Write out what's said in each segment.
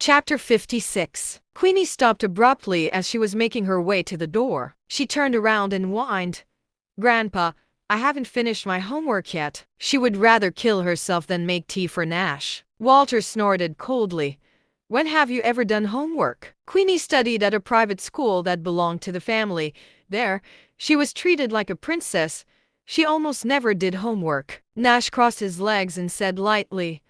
Chapter 56. Queenie stopped abruptly as she was making her way to the door. She turned around and whined, "Grandpa, I haven't finished my homework yet." She would rather kill herself than make tea for Nash. Walter snorted coldly. "When have you ever done homework?" Queenie studied at a private school that belonged to the family. There, she was treated like a princess. She almost never did homework. Nash crossed his legs and said lightly,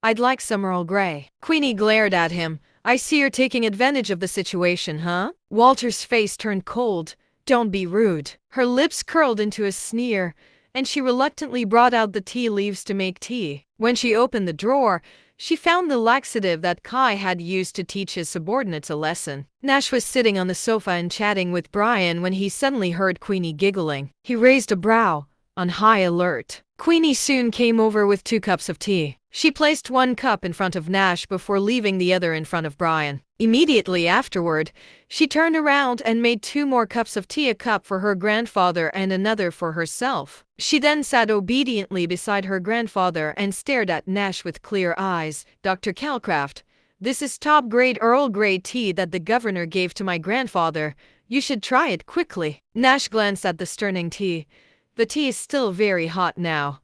"I'd like some Earl Grey." Queenie glared at him. "I see you're taking advantage of the situation, huh?" Walter's face turned cold. "Don't be rude." Her lips curled into a sneer, and she reluctantly brought out the tea leaves to make tea. When she opened the drawer, she found the laxative that Kai had used to teach his subordinates a lesson. Nash was sitting on the sofa and chatting with Brian when he suddenly heard Queenie giggling. He raised a brow, on high alert. Queenie soon came over with 2 cups of tea. She placed 1 cup in front of Nash before leaving the other in front of Brian. Immediately afterward, she turned around and made 2 more cups of tea, a cup for her grandfather and another for herself. She then sat obediently beside her grandfather and stared at Nash with clear eyes. "Dr. Calcraft, this is top-grade Earl Grey tea that the governor gave to my grandfather. You should try it quickly." Nash glanced at the steaming tea. "The tea is still very hot now.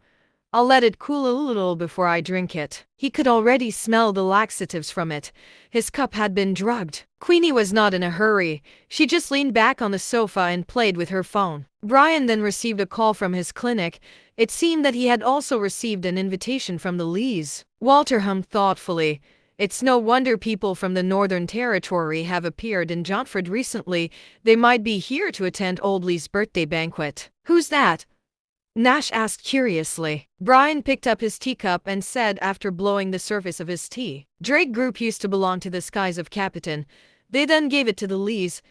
I'll let it cool a little before I drink it." He could already smell the laxatives from it. His cup had been drugged. Queenie was not in a hurry. She just leaned back on the sofa and played with her phone. Brian then received a call from his clinic. It seemed that he had also received an invitation from the Lees. Walter hummed thoughtfully. "It's no wonder people from the Northern Territory have appeared in Jauntford recently. They might be here to attend Old Lee's birthday banquet." "Who's that?" Nash asked curiously. Brian picked up his teacup and said after blowing the surface of his tea, "Drake Group used to belong to the Skies of Capitan. They then gave it to the Lees,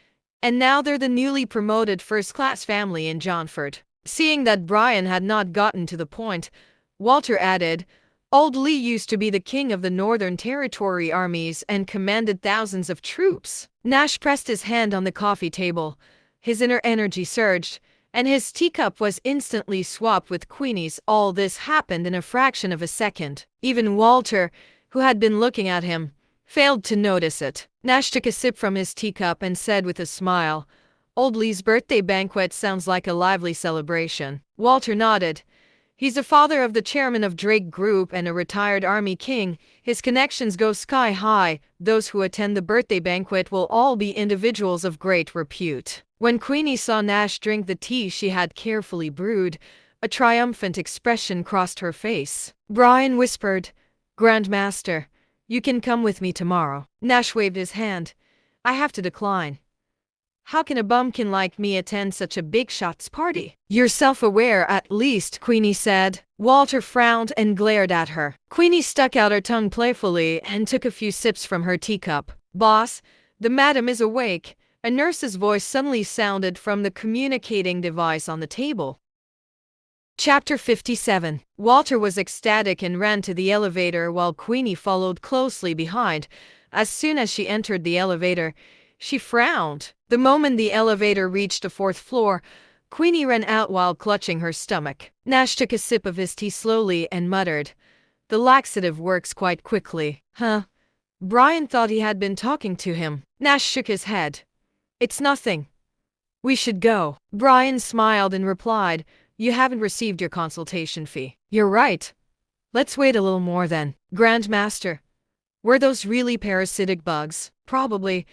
and now they're the newly promoted first-class family in Jauntford." Seeing that Brian had not gotten to the point, Walter added, "Old Lee used to be the king of the Northern Territory armies and commanded thousands of troops." Nash pressed his hand on the coffee table. His inner energy surged, and his teacup was instantly swapped with Queenie's. All this happened in a fraction of a second. Even Walter, who had been looking at him, failed to notice it. Nash took a sip from his teacup and said with a smile, "Old Lee's birthday banquet sounds like a lively celebration." Walter nodded. "He's the father of the chairman of Drake Group and a retired army king. His connections go sky high. Those who attend the birthday banquet will all be individuals of great repute." When Queenie saw Nash drink the tea she had carefully brewed, a triumphant expression crossed her face. Brian whispered, "Grandmaster, you can come with me tomorrow." Nash waved his hand. "I have to decline. How can a bumpkin like me attend such a big shot's party?" "You're self-aware at least," Queenie said. Walter frowned and glared at her. Queenie stuck out her tongue playfully and took a few sips from her teacup. "Boss, the madam is awake." A nurse's voice suddenly sounded from the communicating device on the table. Chapter 57. Walter was ecstatic and ran to the elevator while Queenie followed closely behind. As soon as she entered the elevator, she frowned. The moment the elevator reached the 4th floor, Queenie ran out while clutching her stomach. Nash took a sip of his tea slowly and muttered, "The laxative works quite quickly." "Huh?" Brian thought he had been talking to him. Nash shook his head. "It's nothing. We should go." Brian smiled and replied, "You haven't received your consultation fee." "You're right. Let's wait a little more then." "Grandmaster, were those really parasitic bugs?" "Probably,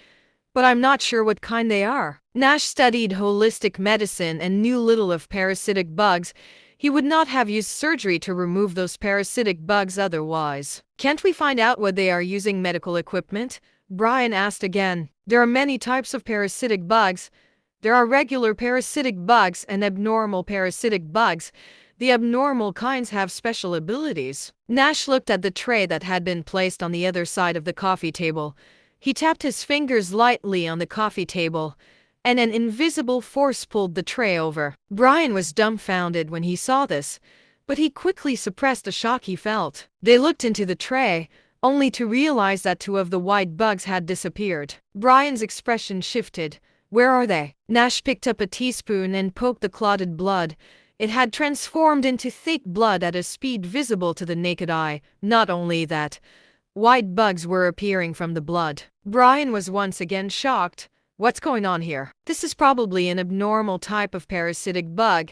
but I'm not sure what kind they are." Nash studied holistic medicine and knew little of parasitic bugs. He would not have used surgery to remove those parasitic bugs otherwise. "Can't we find out what they are using medical equipment?" Brian asked again. "There are many types of parasitic bugs. There are regular parasitic bugs and abnormal parasitic bugs. The abnormal kinds have special abilities." Nash looked at the tray that had been placed on the other side of the coffee table. He tapped his fingers lightly on the coffee table, and an invisible force pulled the tray over. Brian was dumbfounded when he saw this, but he quickly suppressed the shock he felt. They looked into the tray, only to realize that 2 of the white bugs had disappeared. Brian's expression shifted. "Where are they?" Nash picked up a teaspoon and poked the clotted blood. It had transformed into thick blood at a speed visible to the naked eye. Not only that, White bugs were appearing from the blood. Brian was once again shocked. What's going on here? This is probably an abnormal type of parasitic bug.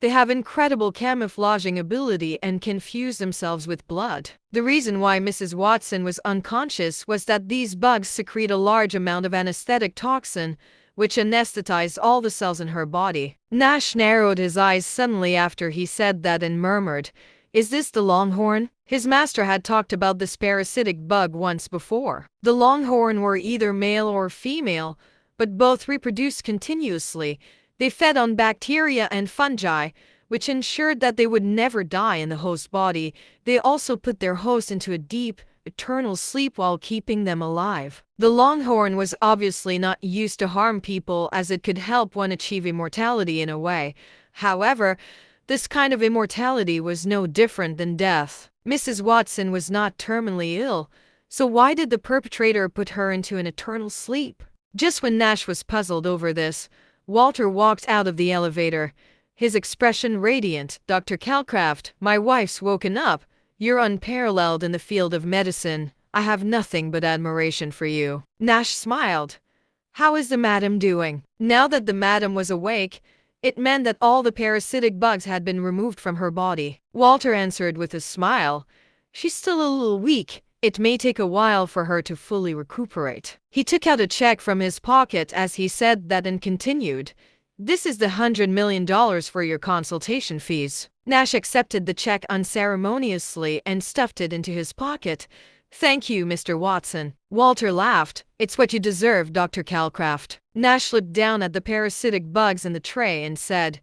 They have incredible camouflaging ability and can fuse themselves with blood. The reason why Mrs. Watson was unconscious was that these bugs secrete a large amount of anesthetic toxin, which anesthetized all the cells in her body. Nash narrowed his eyes suddenly after he said that and murmured, "Is this the longhorn?" His master had talked about this parasitic bug once before. The longhorn were either male or female, but both reproduced continuously. They fed on bacteria and fungi, which ensured that they would never die in the host body. They also put their host into a deep, eternal sleep while keeping them alive. The longhorn was obviously not used to harm people, as it could help one achieve immortality in a way. However, this kind of immortality was no different than death. Mrs. Watson was not terminally ill, so why did the perpetrator put her into an eternal sleep? Just when Nash was puzzled over this, Walter walked out of the elevator, his expression radiant. "Dr. Calcraft, my wife's woken up. You're unparalleled in the field of medicine. I have nothing but admiration for you." Nash smiled. "How is the madam doing?" Now that the madam was awake, it meant that all the parasitic bugs had been removed from her body. Walter answered with a smile. "She's still a little weak. It may take a while for her to fully recuperate." He took out a check from his pocket as he said that and continued, "This is the $100 million for your consultation fees." Nash accepted the check unceremoniously and stuffed it into his pocket. "Thank you, Mr. Watson." Walter laughed. "It's what you deserve, Dr. Calcraft." Nash looked down at the parasitic bugs in the tray and said,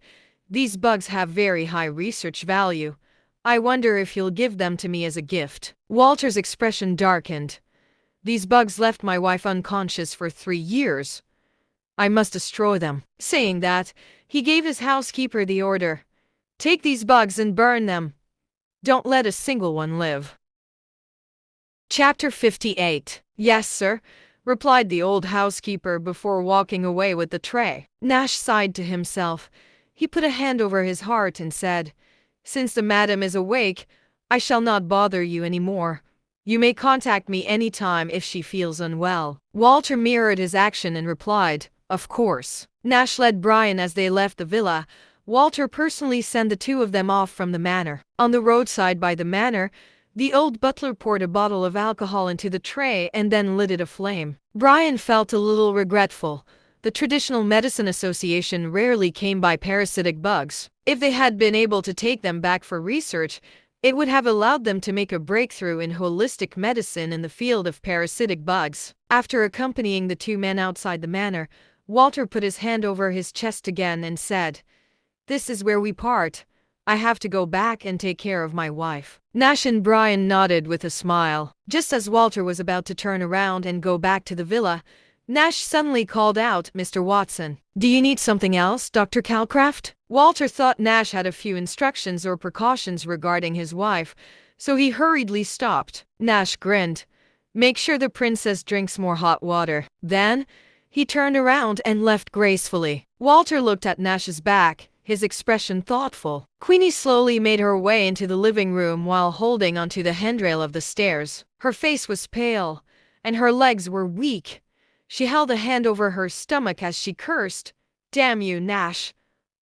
"These bugs have very high research value. I wonder if you'll give them to me as a gift." Walter's expression darkened. "These bugs left my wife unconscious for 3 years. I must destroy them." Saying that, he gave his housekeeper the order, "Take these bugs and burn them. Don't let a single one live." Chapter 58. "Yes, sir," replied the old housekeeper before walking away with the tray. Nash sighed to himself. He put a hand over his heart and said, "Since the madam is awake, I shall not bother you any more. You may contact me any time if she feels unwell." Walter mirrored his action and replied, "Of course." Nash led Brian as they left the villa. Walter personally sent the two of them off from the manor. On the roadside by the manor, the old butler poured a bottle of alcohol into the tray and then lit it aflame. Brian felt a little regretful. The Traditional Medicine Association rarely came by parasitic bugs. If they had been able to take them back for research, it would have allowed them to make a breakthrough in holistic medicine in the field of parasitic bugs. After accompanying the two men outside the manor, Walter put his hand over his chest again and said, "This is where we part. I have to go back and take care of my wife." Nash and Brian nodded with a smile. Just as Walter was about to turn around and go back to the villa, Nash suddenly called out, "Mr. Watson, do you need something else, Dr. Calcraft?" Walter thought Nash had a few instructions or precautions regarding his wife, so he hurriedly stopped. Nash grinned. "Make sure the princess drinks more hot water." Then, he turned around and left gracefully. Walter looked at Nash's back, his expression thoughtful. Queenie slowly made her way into the living room while holding onto the handrail of the stairs. Her face was pale, and her legs were weak. She held a hand over her stomach as she cursed, "Damn you, Nash.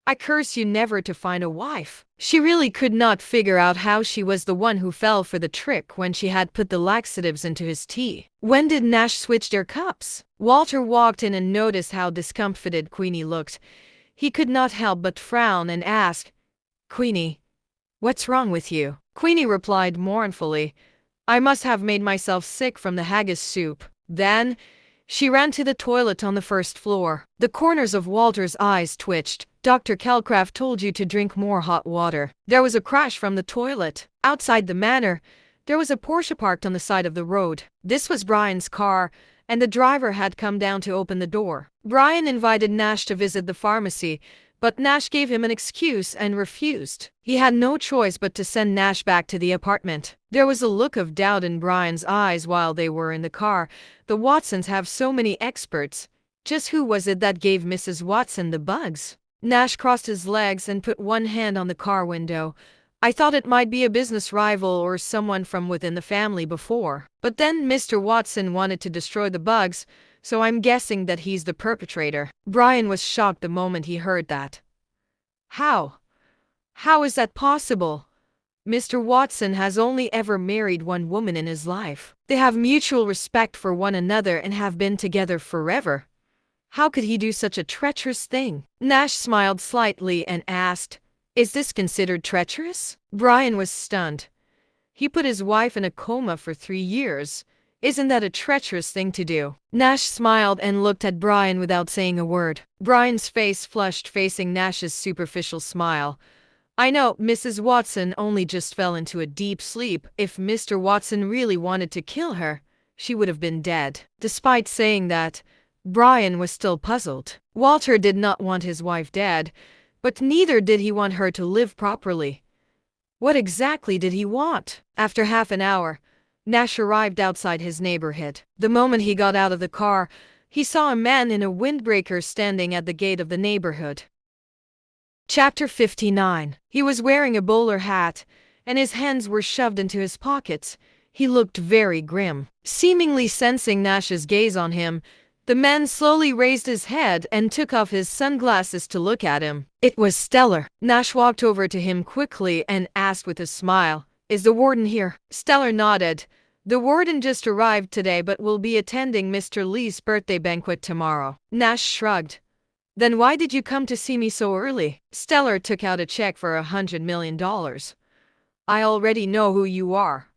I curse you never to find a wife." She really could not figure out how she was the one who fell for the trick when she had put the laxatives into his tea. When did Nash switch their cups? Walter walked in and noticed how discomfited Queenie looked. He could not help but frown and ask, "Queenie, what's wrong with you?" Queenie replied mournfully, "I must have made myself sick from the haggis soup." Then, she ran to the toilet on the first floor. The corners of Walter's eyes twitched. "Dr. Calcraft told you to drink more hot water." There was a crash from the toilet. Outside the manor, there was a Porsche parked on the side of the road. This was Brian's car, and the driver had come down to open the door. Brian invited Nash to visit the pharmacy, but Nash gave him an excuse and refused. He had no choice but to send Nash back to the apartment. There was a look of doubt in Brian's eyes while they were in the car. The Watsons have so many experts. Just who was it that gave Mrs. Watson the bugs? Nash crossed his legs and put one hand on the car window. I thought it might be a business rival or someone from within the family before. But then Mr. Watson wanted to destroy the bugs, so I'm guessing that he's the perpetrator. Brian was shocked the moment he heard that. How? How is that possible? Mr. Watson has only ever married one woman in his life. They have mutual respect for one another and have been together forever. How could he do such a treacherous thing? Nash smiled slightly and asked, "Is this considered treacherous?" Brian was stunned. He put his wife in a coma for 3 years. Isn't that a treacherous thing to do? Nash smiled and looked at Brian without saying a word. Brian's face flushed, facing Nash's superficial smile. I know Mrs. Watson only just fell into a deep sleep. If Mr. Watson really wanted to kill her, she would have been dead. Despite saying that, Brian was still puzzled. Walter did not want his wife dead, but neither did he want her to live properly. What exactly did he want? After half an hour, Nash arrived outside his neighborhood. The moment he got out of the car, he saw a man in a windbreaker standing at the gate of the neighborhood. Chapter 59. He was wearing a bowler hat, and his hands were shoved into his pockets. He looked very grim. Seemingly sensing Nash's gaze on him, the man slowly raised his head and took off his sunglasses to look at him. It was Stellar. Nash walked over to him quickly and asked with a smile, "Is the warden here?" Stellar nodded. "The warden just arrived today but will be attending Mr. Lee's birthday banquet tomorrow." Nash shrugged. "Then why did you come to see me so early?" Stellar took out a check for $100 million. "I already know who you are.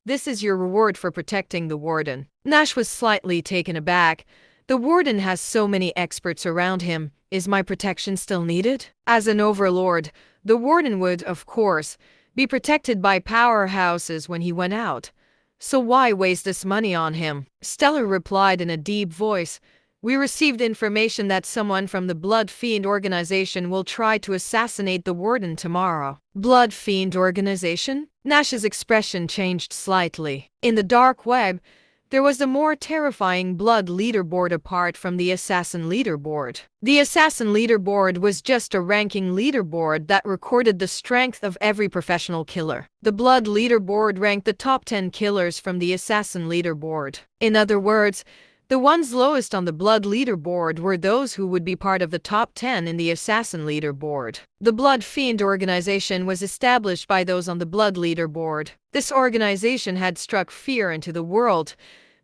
This is your reward for protecting the warden." Nash was slightly taken aback. The warden has so many experts around him. Is my protection still needed? As an overlord, the warden would, of course, be protected by powerhouses when he went out. So why waste this money on him? Stellar replied in a deep voice, "We received information that someone from the Blood Fiend organization will try to assassinate the warden tomorrow." Blood Fiend organization? Nash's expression changed slightly. In the dark web, there was a more terrifying blood leaderboard apart from the assassin leaderboard. The assassin leaderboard was just a ranking leaderboard that recorded the strength of every professional killer. The blood leaderboard ranked the top 10 killers from the assassin leaderboard. In other words, the ones lowest on the blood leaderboard were those who would be part of the top 10 in the assassin leaderboard. The Blood Fiend organization was established by those on the blood leaderboard. This organization had struck fear into the world.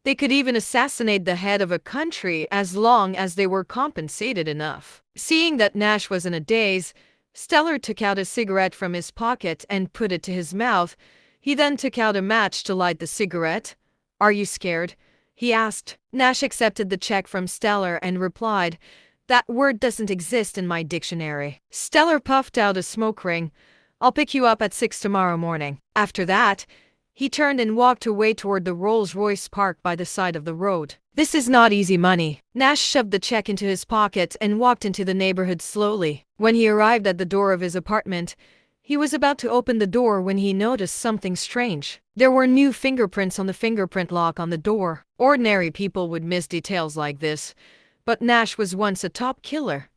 They could even assassinate the head of a country as long as they were compensated enough. Seeing that Nash was in a daze, Stellar took out a cigarette from his pocket and put it to his mouth. He then took out a match to light the cigarette. "Are you scared?" he asked. Nash accepted the check from Stellar and replied, "That word doesn't exist in my dictionary." Stellar puffed out a smoke ring. "I'll pick you up at 6 tomorrow morning." After that, he turned and walked away toward the Rolls-Royce parked by the side of the road. This is not easy money. Nash shoved the check into his pocket and walked into the neighborhood slowly. When he arrived at the door of his apartment, he was about to open the door when he noticed something strange. There were new fingerprints on the fingerprint lock on the door. Ordinary people would miss details like this, but Nash was once a top killer.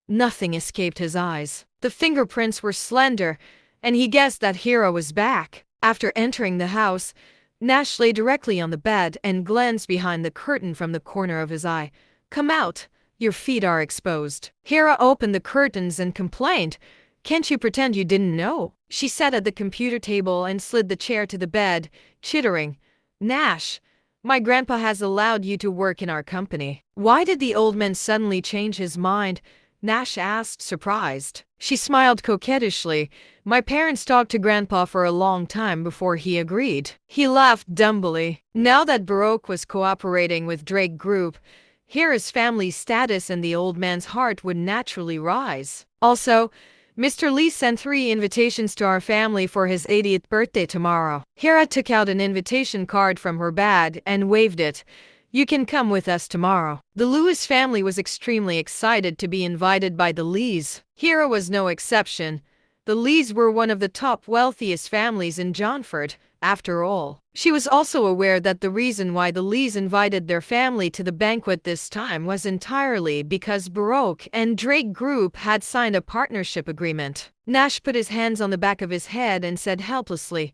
Nothing escaped his eyes. The fingerprints were slender, and he guessed that Hera was back. After entering the house, Nash lay directly on the bed and glanced behind the curtain from the corner of his eye. "Come out. Your feet are exposed." Hera opened the curtains and complained, "Can't you pretend you didn't know?" She sat at the computer table and slid the chair to the bed, chittering. "Nash, my grandpa has allowed you to work in our company." "Why did the old man suddenly change his mind?" Nash asked, surprised. She smiled coquettishly. "My parents talked to Grandpa for a long time before he agreed." He laughed dumbly. Now that Baroque was cooperating with Drake Group, Hera's family status and the old man's heart would naturally rise. Also, Mr. Lee sent 3 invitations to our family for his 80th birthday tomorrow. Hera took out an invitation card from her bag and waved it. "You can come with us tomorrow." The Lewis family was extremely excited to be invited by the Lees. Hera was no exception. The Lees were one of the top wealthiest families in Johnford, After all, she was also aware that the reason why the Lees invited their family to the banquet this time was entirely because Baroque and Drake Group had signed a partnership agreement. Nash put his hands on the back of his head and said helplessly,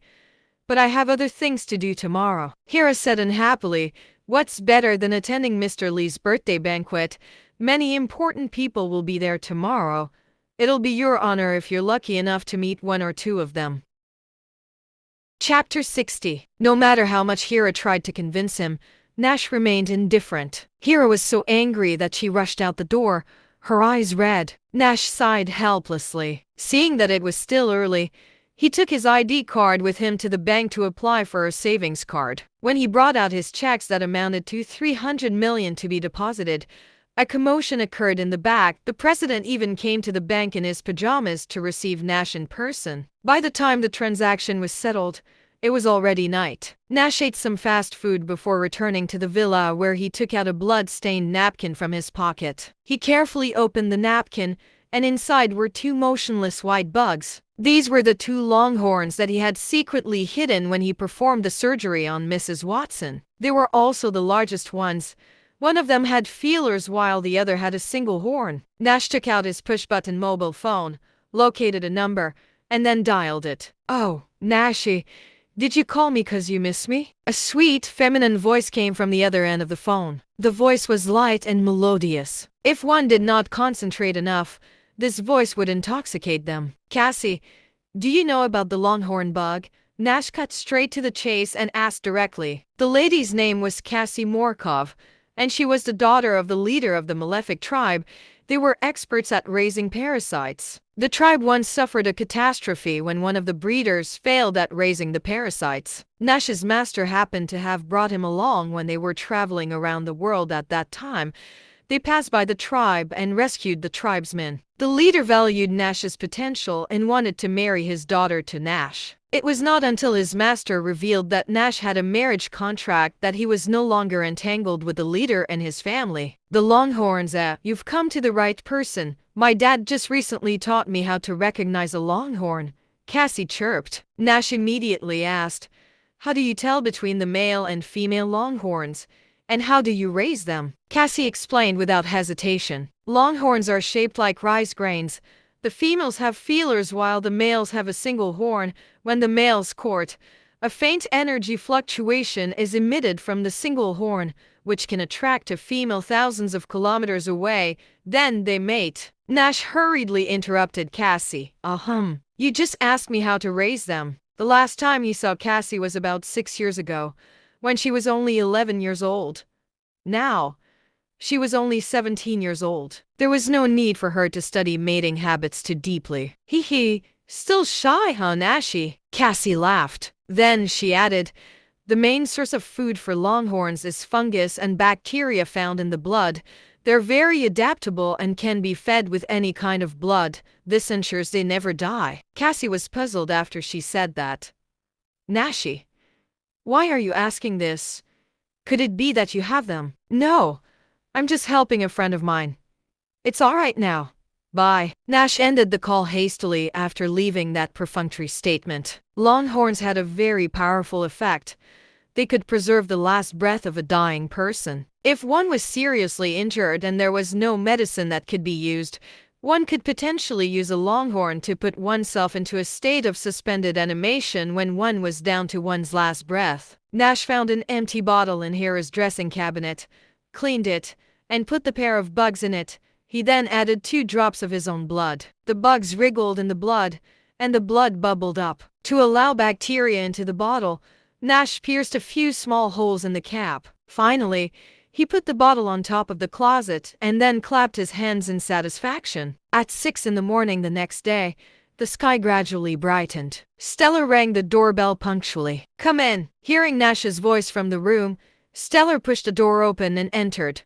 "But I have other things to do tomorrow." Hira said unhappily, "What's better than attending Mr. Lee's birthday banquet? Many important people will be there tomorrow. It'll be your honor if you're lucky enough to meet one or two of them." Chapter 60. No matter how much Hira tried to convince him, Nash remained indifferent. Hira was so angry that she rushed out the door, her eyes red. Nash sighed helplessly. Seeing that it was still early, he took his ID card with him to the bank to apply for a savings card. When he brought out his checks that amounted to 300 million to be deposited, a commotion occurred in the back. The president even came to the bank in his pajamas to receive Nash in person. By the time the transaction was settled, it was already night. Nash ate some fast food before returning to the villa, where he took out a blood-stained napkin from his pocket. He carefully opened the napkin, and inside were two motionless white bugs. These were the two longhorns that he had secretly hidden when he performed the surgery on Mrs. Watson. They were also the largest ones. One of them had feelers while the other had a single horn. Nash took out his push-button mobile phone, located a number, and then dialed it. "Oh, Nashy, did you call me 'cause you miss me?" A sweet, feminine voice came from the other end of the phone. The voice was light and melodious. If one did not concentrate enough, this voice would intoxicate them. "Cassie, do you know about the longhorn bug?" Nash cut straight to the chase and asked directly. The lady's name was Cassie Morkov, and she was the daughter of the leader of the Malefic tribe. They were experts at raising parasites. The tribe once suffered a catastrophe when one of the breeders failed at raising the parasites. Nash's master happened to have brought him along when they were traveling around the world at that time. They passed by the tribe and rescued the tribesmen. The leader valued Nash's potential and wanted to marry his daughter to Nash. It was not until his master revealed that Nash had a marriage contract that he was no longer entangled with the leader and his family. "The longhorns, you've come to the right person. My dad just recently taught me how to recognize a longhorn," Cassie chirped. Nash immediately asked, "How do you tell between the male and female longhorns? And how do you raise them?" Cassie explained without hesitation. "Longhorns are shaped like rice grains. The females have feelers while the males have a single horn. When the males court, a faint energy fluctuation is emitted from the single horn, which can attract a female thousands of kilometers away. Then they mate." Nash hurriedly interrupted Cassie. You just asked me how to raise them. The last time you saw Cassie was about 6 years ago, when she was only 11 years old. Now, she was only 17 years old. There was no need for her to study mating habits too deeply. Hee, still shy, huh, Nashy? Cassie laughed. Then she added, "The main source of food for longhorns is fungus and bacteria found in the blood. They're very adaptable and can be fed with any kind of blood. This ensures they never die." Cassie was puzzled after she said that. "Nashy, why are you asking this? Could it be that you have them?" "No, I'm just helping a friend of mine. It's all right now. Bye." Nash ended the call hastily after leaving that perfunctory statement. Longhorns had a very powerful effect. They could preserve the last breath of a dying person. If one was seriously injured and there was no medicine that could be used, one could potentially use a longhorn to put oneself into a state of suspended animation when one was down to one's last breath. Nash found an empty bottle in Hira's dressing cabinet, cleaned it, and put the pair of bugs in it. He then added 2 drops of his own blood. The bugs wriggled in the blood, and the blood bubbled up. To allow bacteria into the bottle, Nash pierced a few small holes in the cap. Finally, he put the bottle on top of the closet and then clapped his hands in satisfaction. At 6 in the morning the next day, the sky gradually brightened. Stellar rang the doorbell punctually. "Come in." Hearing Nash's voice from the room, Stellar pushed the door open and entered.